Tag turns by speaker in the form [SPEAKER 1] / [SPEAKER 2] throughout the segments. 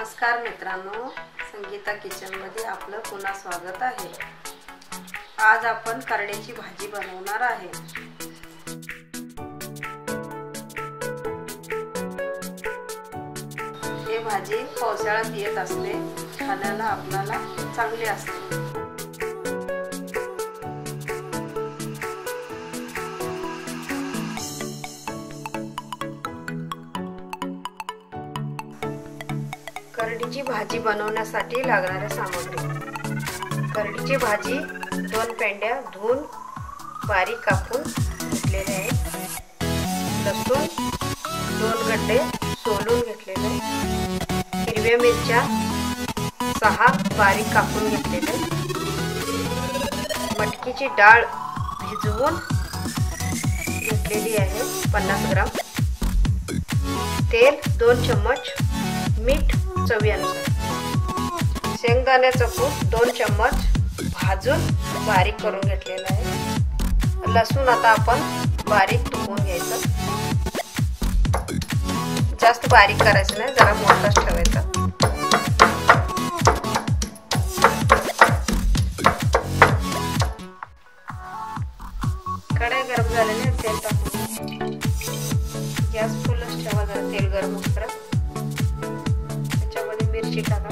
[SPEAKER 1] नमस्कार मित्रांनो, संगीता किचनमध्ये आपलं पुन्हा स्वागत आहे। आज आपण करड्याची भाजी बनवणार आहे। ही भाजी पावसाळ्यात येत असते, खाण्याला आपल्याला चांगली असते। करडीची भाजी बनवण्यासाठी लागणाऱ्या सामग्री: करडीची भाजी 2 पेंड्या धुवून बारीक कापून घेतलेले आहेत, लसूण 2 गड्डे सोलून घेतलेले, हिरव्या मिरच्या 6 बारीक कापून घेतलेले, मटकीची डाळ भिजवून घेतलेली आहे 50 ग्राम, तेल 2 चम्मच, मीठ चवीनुसार, शेंगदाण्याचं कूट 2 चम्मच भाजून बारीक करून घेतलेला आहे। लसूण आता आपण बारीक तुकडून घ्यायचं, जास्त बारीक करायचं नाही, जरा मोठाच ठेवायचा। कढई गरम झालेली, तेल टाकून गॅस फुलच ठेवा, जरा तेल गरम होईपर्यंत। मिरची टाका,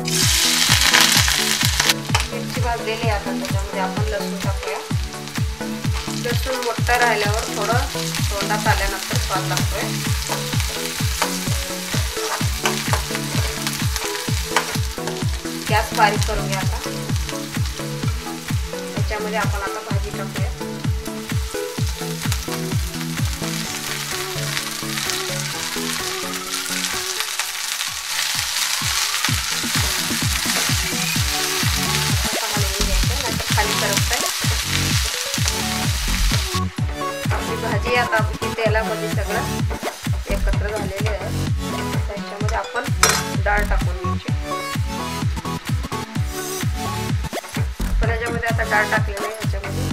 [SPEAKER 1] मिरची भाजलेली आता त्याच्यामध्ये आपण लसूण टाकूया। लसूण मोठा राहिल्यावर थोडं तोंडात आल्यानंतर स्वाद लागतोय। गॅस बारीक करून घ्या आता। त्याच्यामध्ये आपण आता भाजी टाकूया। आपली भाजी आता तेलामध्ये सगळं एकत्र झालेली आहे, त्याच्यामध्ये आपण डाळ टाकून घ्यायची। आपण याच्यामध्ये आता डाळ टाकलेली आहे, ह्याच्यामध्ये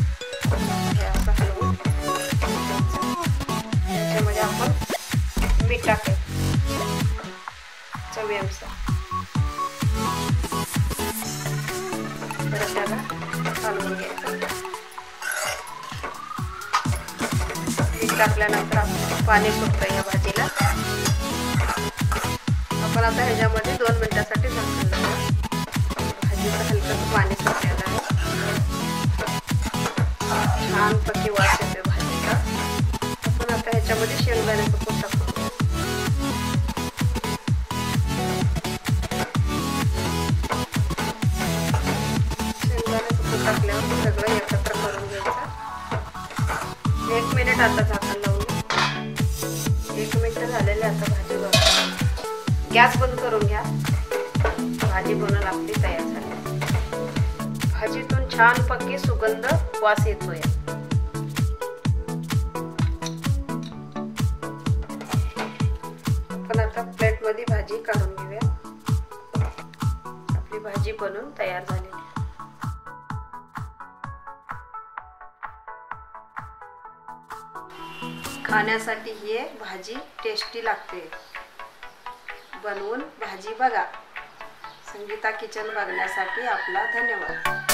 [SPEAKER 1] असं हलवून त्याच्यामध्ये आपण मीठ टाकायचं चवीनुसार, परत त्याला हलवून घ्यायचं। टाकल्यानंतर आपण पाणी सुटतं या भाजीला। आपण आता ह्याच्यामध्ये 2 मिनिटांसाठी झाकून लावूया। भाजीचं हलकं पाणी सुटलेलं आहे, छान पक्की वास येते भाजीचा। आपण आता ह्याच्यामध्ये शेंगदाण्याचं कूट टाकूया। शेंगदाण्याचं कूट टाकल्यावर सगळं एकत्र करून घ्यायचं। 1 मिनिट आता झाकण लावून, 1 मिनिट झालेले आता भाजी बनवून गॅस बंद करून घ्या। भाजी बनवून आपली तयार झाली। भाजीतून छान पक्की सुगंध वास येतोय। आपण आता प्लेट मध्ये भाजी काढून घेऊया। आपली भाजी बनवून तयार झालेली आहे। खाण्यासाठी ही भाजी टेस्टी लागते। बनवून भाजी बघा। संगीता किचन बघण्यासाठी आपला धन्यवाद।